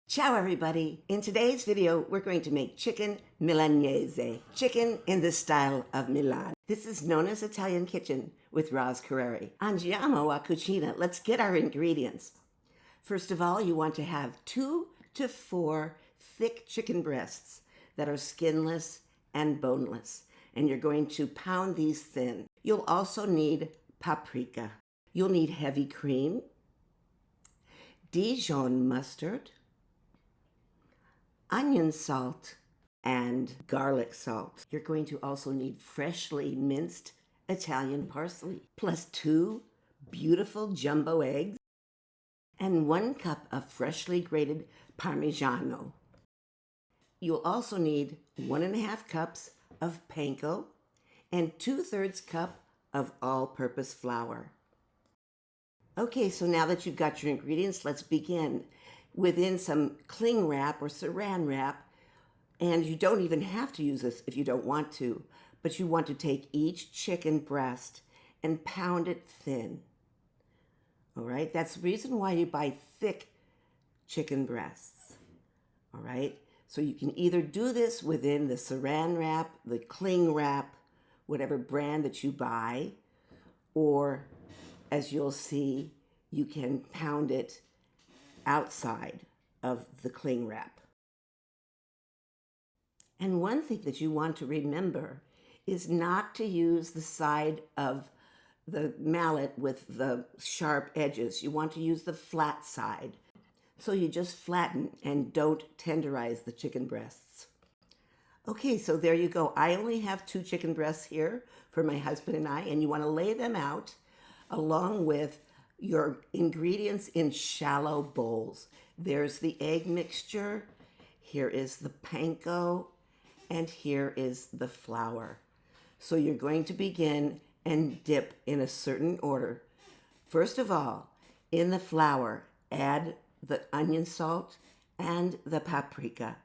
Ciao everybody! In today's video, we're going to make chicken Milanese, chicken in the style of Milan. This is known as Italian kitchen with Roz Carreri. Andiamo a cucina. Let's get our ingredients. First of all, you want to have 2 to 4 thick chicken breasts that are skinless and boneless. And you're going to pound these thin. You'll also need paprika. You'll need heavy cream, Dijon mustard, onion salt, and garlic salt. You're going to also need freshly minced Italian parsley, plus 2 beautiful jumbo eggs, and 1 cup of freshly grated Parmigiano. You'll also need 1.5 cups of panko and 2/3 cup of all-purpose flour. Okay, so now that you've got your ingredients, let's begin. Within some cling wrap or saran wrap, and you don't even have to use this if you don't want to, but you want to take each chicken breast and pound it thin. All right, that's the reason why you buy thick chicken breasts. All right, so you can either do this within the saran wrap, the cling wrap, whatever brand that you buy, or as you'll see, you can pound it outside of the cling wrap. And one thing that you want to remember is not to use the side of the mallet with the sharp edges. You want to use the flat side. So you just flatten and don't tenderize the chicken breasts. Okay, so there you go. I only have 2 chicken breasts here for my husband and I, and you want to lay them out along with your ingredients in shallow bowls. There's the egg mixture, here is the panko, and here is the flour. So you're going to begin and dip in a certain order. First of all, in the flour, add the onion salt and the paprika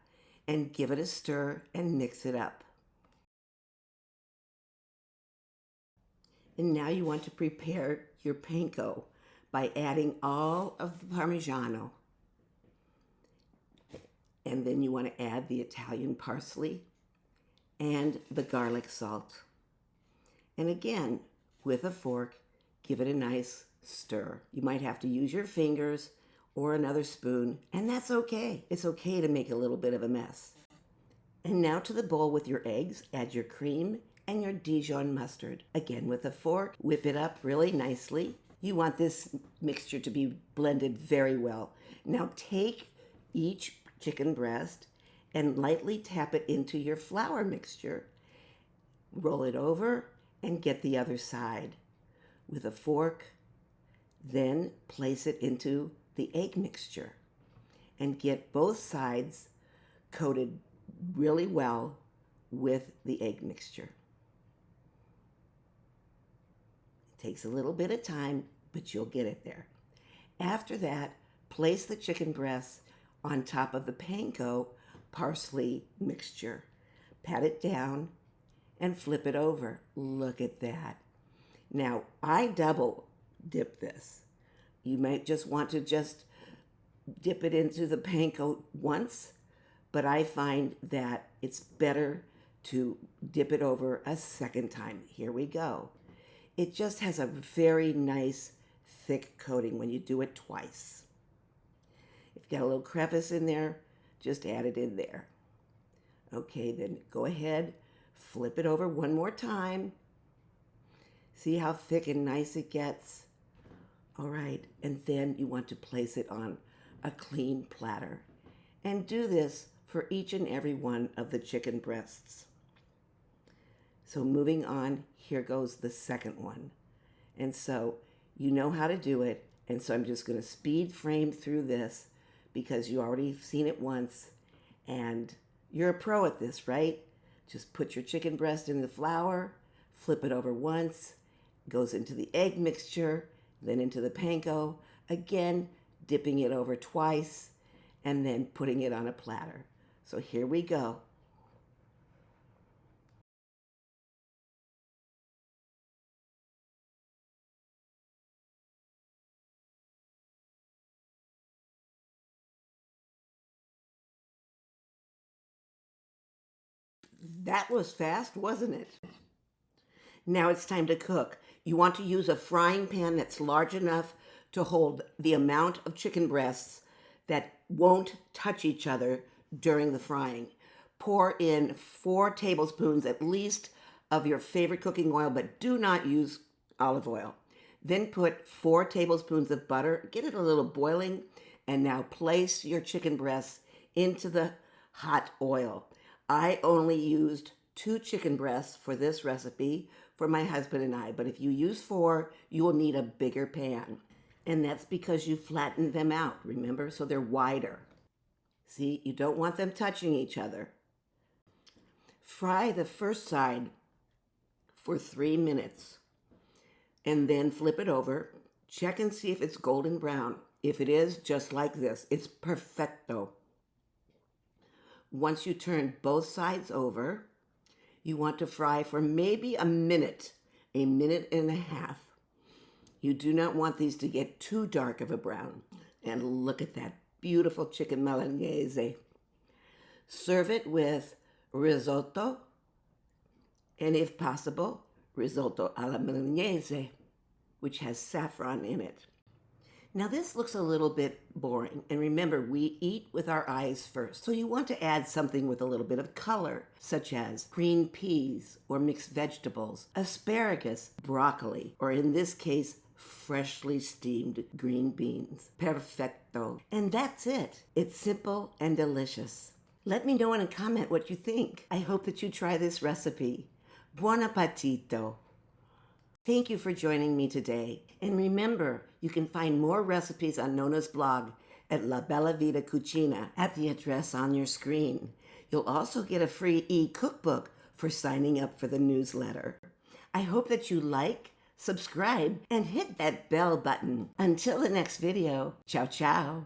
and give it a stir and mix it up. And now you want to prepare your panko by adding all of the Parmigiano. And then you want to add the Italian parsley and the garlic salt. And again, with a fork, give it a nice stir. You might have to use your fingers or another spoon, and that's okay. It's okay to make a little bit of a mess. And now to the bowl with your eggs, add your cream and your Dijon mustard. Again, with a fork, whip it up really nicely. You want this mixture to be blended very well. Now take each chicken breast and lightly tap it into your flour mixture. Roll it over and get the other side. With a fork, then place it into the egg mixture and get both sides coated really well with the egg mixture. Takes a little bit of time, but you'll get it there. After that, place the chicken breasts on top of the panko parsley mixture. Pat it down and flip it over. Look at that. Now, I double dip this. You might just want to just dip it into the panko once, but I find that it's better to dip it over a second time. Here we go. It just has a very nice thick coating when you do it twice. If you got a little crevice in there, just add it in there. Okay, then go ahead, flip it over one more time. See how thick and nice it gets? All right, and then you want to place it on a clean platter. And do this for each and every one of the chicken breasts. So moving on, here goes the second one. And so you know how to do it, and so I'm just going to speed frame through this because you already seen it once, and you're a pro at this, right? Just put your chicken breast in the flour, flip it over once, goes into the egg mixture, then into the panko, again dipping it over twice, and then putting it on a platter. So here we go. That was fast, wasn't it? Now it's time to cook. You want to use a frying pan that's large enough to hold the amount of chicken breasts that won't touch each other during the frying. Pour in 4 tablespoons at least of your favorite cooking oil, but do not use olive oil. Then put 4 tablespoons of butter, get it a little boiling, and now place your chicken breasts into the hot oil. I only used 2 chicken breasts for this recipe for my husband and I, but if you use 4, you will need a bigger pan. And that's because you flattened them out, remember? So they're wider. See, you don't want them touching each other. Fry the first side for 3 minutes and then flip it over. Check and see if it's golden brown. If it is, just like this, it's perfecto. Once you turn both sides over, you want to fry for maybe a minute and a half. You do not want these to get too dark of a brown. And look at that beautiful chicken Milanese. Serve it with risotto, and if possible, risotto alla Milanese, which has saffron in it. Now this looks a little bit boring, and remember, we eat with our eyes first. So you want to add something with a little bit of color, such as green peas or mixed vegetables, asparagus, broccoli, or in this case, freshly steamed green beans. Perfecto. And that's it. It's simple and delicious. Let me know in a comment what you think. I hope that you try this recipe. Buon Appetito. Thank you for joining me today. And remember, you can find more recipes on Nona's blog at La Bella Vita Cucina at the address on your screen. You'll also get a free e-cookbook for signing up for the newsletter. I hope that you like, subscribe, and hit that bell button. Until the next video, ciao ciao.